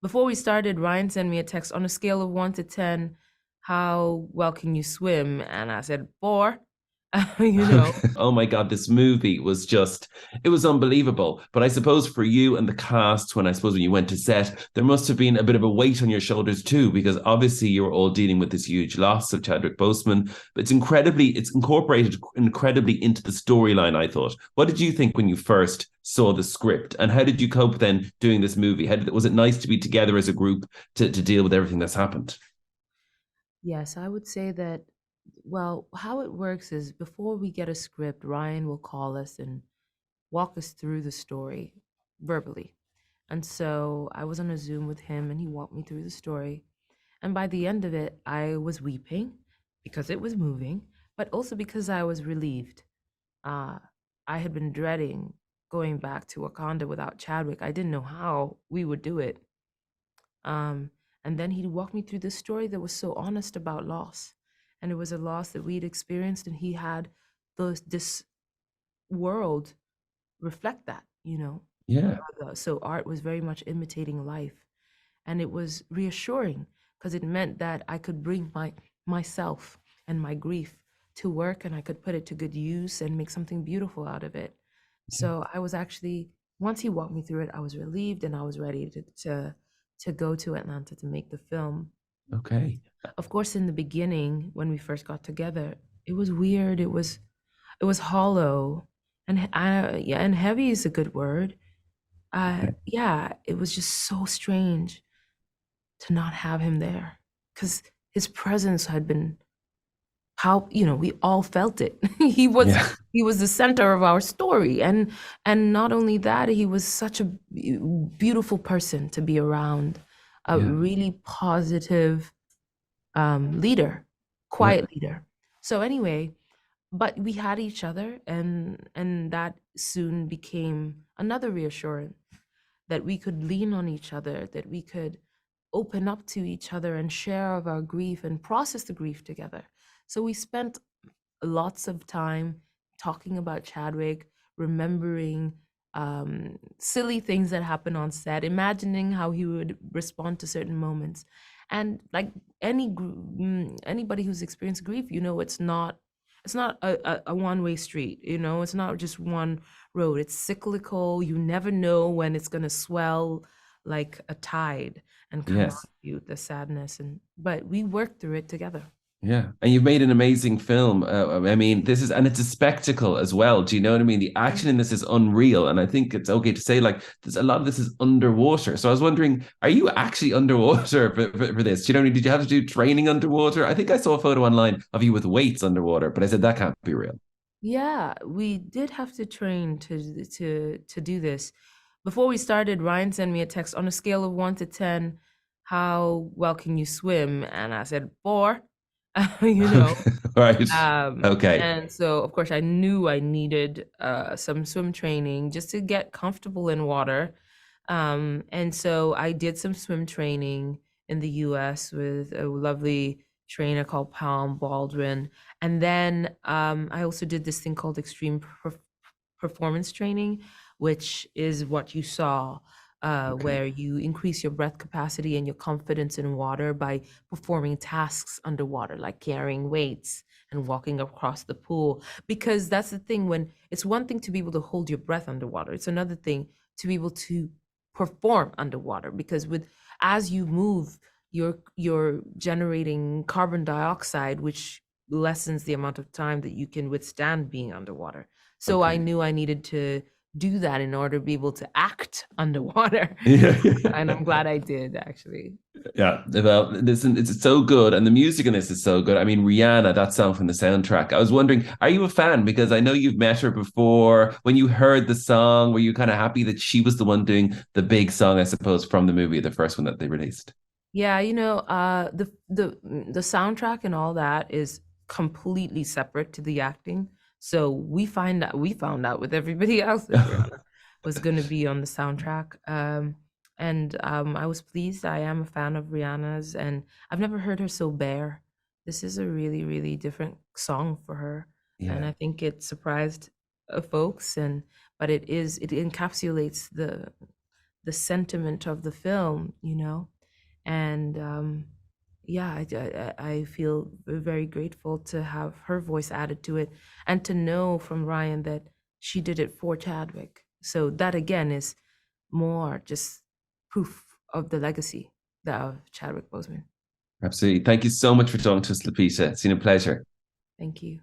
Before we started, Ryan sent me a text on a scale of 1 to 10. How well can you swim? And I said 4. you know, Oh my God, this movie was just, it was unbelievable. But I suppose for you and the cast, when you went to set, there must have been a bit of a weight on your shoulders too, because obviously you were all dealing with this huge loss of Chadwick Boseman. But it's incorporated incredibly into the storyline, I thought. What did you think when you first saw the script? And how did you cope then doing this movie? Was it nice to be together as a group to deal with everything that's happened? yes, I would say that. Well, how it works is before we get a script, Ryan will call us and walk us through the story verbally. And so I was on a Zoom with him and he walked me through the story. And by the end of it, I was weeping because it was moving, but also because I was relieved. Uh, I had been dreading going back to Wakanda without Chadwick. I didn't know how we would do it. Um, and then he walked me through this story that was so honest about loss. And it was a loss that we'd experienced, and he had this world reflect that, you know. Yeah. So art was very much imitating life. And it was reassuring because it meant that I could bring myself and my grief to work and I could put it to good use and make something beautiful out of it. So I was actually, once he walked me through it, I was relieved and I was ready to go to Atlanta to make the film. Okay. Of course, in the beginning, when we first got together, it was weird. It was hollow, and yeah, and heavy is a good word. Yeah, it was just so strange to not have him there because his presence had been how we all felt it. he was Yeah. he was the center of our story, and not only that, he was such a beautiful person to be around, a Yeah. really positive leader, Yeah. quiet leader. So anyway, but we had each other, and that soon became another reassurance that we could lean on each other, that we could open up to each other and share of our grief and process the grief together. So we spent lots of time talking about Chadwick, remembering silly things that happened on set, imagining how he would respond to certain moments. And like anybody who's experienced grief, it's not a one-way street. It's not just one road. It's cyclical. You never know when it's going to swell like a tide and come out Yes. of you, the sadness. But we worked through it together. Yeah. And you've made an amazing film. I mean, and it's a spectacle as well. Do you know what I mean? The action in this is unreal. And I think it's okay to say, like, there's a lot of this is underwater. So I was wondering, are you actually underwater for this? Did you have to do training underwater? I think I saw a photo online of you with weights underwater, but I said that can't be real. Yeah, we did have to train to do this. Before we started, Ryan sent me a text on a scale of 1 to 10. How well can you swim? And I said 4. you know. Right. Okay. And so of course I knew I needed some swim training just to get comfortable in water. And so I did some swim training in the US with a lovely trainer called Palm Baldwin. And then I also did this thing called extreme performance training, which is what you saw, Okay. where you increase your breath capacity and your confidence in water by performing tasks underwater, like carrying weights and walking across the pool. Because that's the thing, when it's one thing to be able to hold your breath underwater, it's another thing to be able to perform underwater. Because as you move, you're generating carbon dioxide, which lessens the amount of time that you can withstand being underwater. So I Okay. knew I needed to do that in order to be able to act underwater. Yeah. And I'm glad I did, actually. Yeah, well, listen, it's so good, and the music in this is so good. I mean, Rihanna, that song from the soundtrack. I was wondering, are you a fan? Because I know you've met her before. When you heard the song, were you kind of happy that she was the one doing the big song, I suppose, from the movie, the first one that they released? Yeah, the soundtrack and all that is completely separate to the acting. So we found out with everybody else that Rihanna was going to be on the soundtrack. And I was pleased. I am a fan of Rihanna's, and I've never heard her so bare. This is a really, really different song for her, and Yeah, I think it surprised folks. But it encapsulates the sentiment of the film, and yeah, I feel very grateful to have her voice added to it, and to know from Ryan that she did it for Chadwick. So that again is more just proof of the legacy of Chadwick Boseman. Absolutely. Thank you so much for talking to us, Lupita. It's been a pleasure. Thank you.